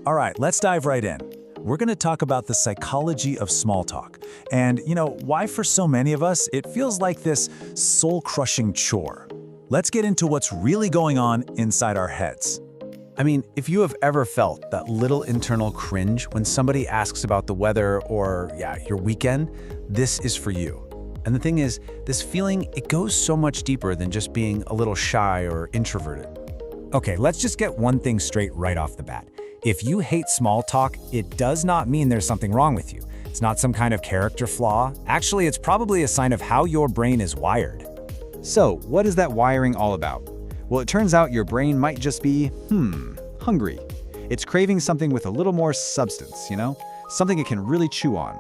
All right, let's dive right in. We're going to talk about the psychology of small talk and, why for so many of us it feels like this soul-crushing chore. Let's get into what's really going on inside our heads. I mean, if you have ever felt that little internal cringe when somebody asks about the weather or, your weekend, this is for you. And the thing is, this feeling, it goes so much deeper than just being a little shy or introverted. Okay, let's just get one thing straight right off the bat. If you hate small talk, it does not mean there's something wrong with you. It's not some kind of character flaw. Actually, it's probably a sign of how your brain is wired. So, what is that wiring all about? Well, it turns out your brain might just be, hungry. It's craving something with a little more substance, Something it can really chew on.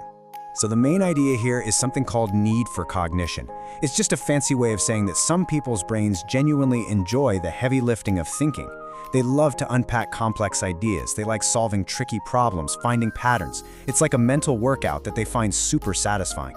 So the main idea here is something called need for cognition. It's just a fancy way of saying that some people's brains genuinely enjoy the heavy lifting of thinking. They love to unpack complex ideas. They like solving tricky problems, finding patterns. It's like a mental workout that they find super satisfying.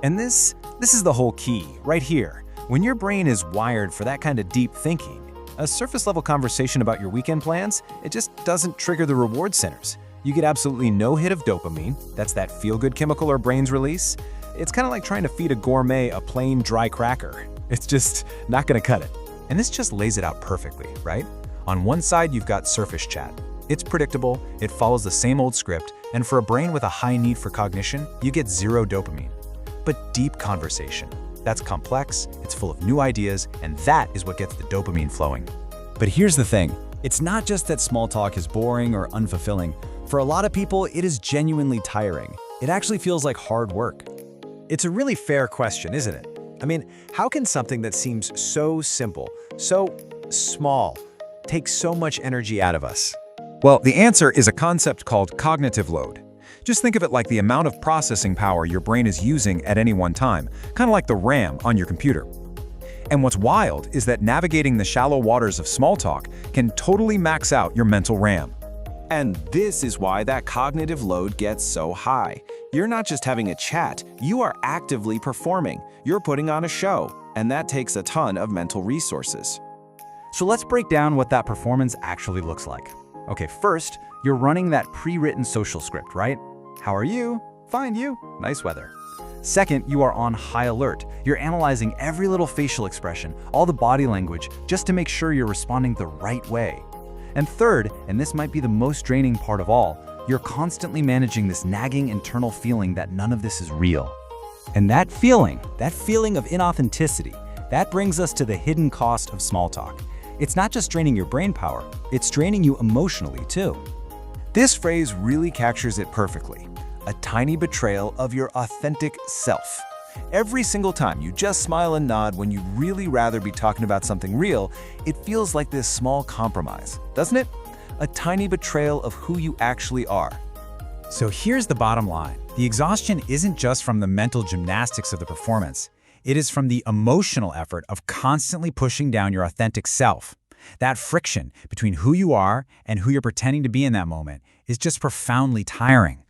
And this is the whole key, right here. When your brain is wired for that kind of deep thinking, a surface-level conversation about your weekend plans, it just doesn't trigger the reward centers. You get absolutely no hit of dopamine. That's that feel-good chemical our brains release. It's kind of like trying to feed a gourmet a plain, dry cracker. It's just not going to cut it. And this just lays it out perfectly, right? On one side, you've got surface chat. It's predictable, it follows the same old script, and for a brain with a high need for cognition, you get zero dopamine. But deep conversation, that's complex, it's full of new ideas, and that is what gets the dopamine flowing. But here's the thing. It's not just that small talk is boring or unfulfilling. For a lot of people, it is genuinely tiring. It actually feels like hard work. It's a really fair question, isn't it? I mean, how can something that seems so simple, so small, take so much energy out of us? Well, the answer is a concept called cognitive load. Just think of it like the amount of processing power your brain is using at any one time, kind of like the RAM on your computer. And what's wild is that navigating the shallow waters of small talk can totally max out your mental RAM. And this is why that cognitive load gets so high. You're not just having a chat, you are actively performing. You're putting on a show, and that takes a ton of mental resources. So let's break down what that performance actually looks like. Okay, first, you're running that pre-written social script, right? How are you? Fine, you? Nice weather. Second, you are on high alert. You're analyzing every little facial expression, all the body language, just to make sure you're responding the right way. And third, and this might be the most draining part of all, you're constantly managing this nagging internal feeling that none of this is real. And that feeling of inauthenticity, that brings us to the hidden cost of small talk. It's not just draining your brain power, it's draining you emotionally too. This phrase really captures it perfectly. A tiny betrayal of your authentic self. Every single time you just smile and nod when you'd really rather be talking about something real, it feels like this small compromise, doesn't it? A tiny betrayal of who you actually are. So here's the bottom line. The exhaustion isn't just from the mental gymnastics of the performance. It is from the emotional effort of constantly pushing down your authentic self. That friction between who you are and who you're pretending to be in that moment is just profoundly tiring.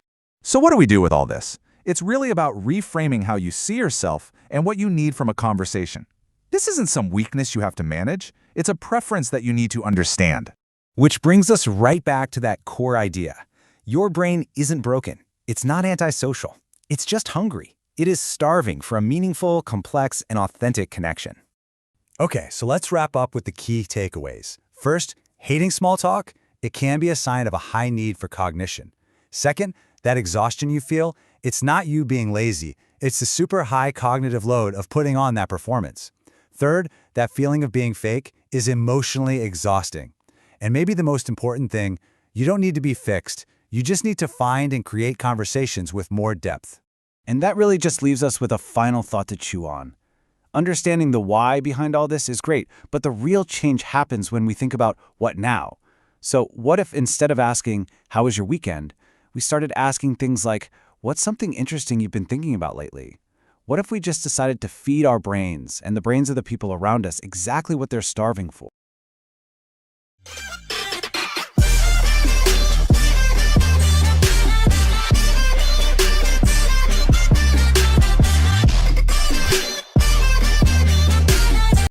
So what do we do with all this? It's really about reframing how you see yourself and what you need from a conversation. This isn't some weakness you have to manage. It's a preference that you need to understand. Which brings us right back to that core idea. Your brain isn't broken. It's not antisocial. It's just hungry. It is starving for a meaningful, complex, and authentic connection. Okay, so let's wrap up with the key takeaways. First, hating small talk, it can be a sign of a high need for cognition. Second, that exhaustion you feel, it's not you being lazy. It's the super high cognitive load of putting on that performance. Third, that feeling of being fake is emotionally exhausting. And maybe the most important thing, you don't need to be fixed. You just need to find and create conversations with more depth. And that really just leaves us with a final thought to chew on. Understanding the why behind all this is great, but the real change happens when we think about what now. So what if instead of asking, how was your weekend, we started asking things like, what's something interesting you've been thinking about lately? What if we just decided to feed our brains and the brains of the people around us exactly what they're starving for?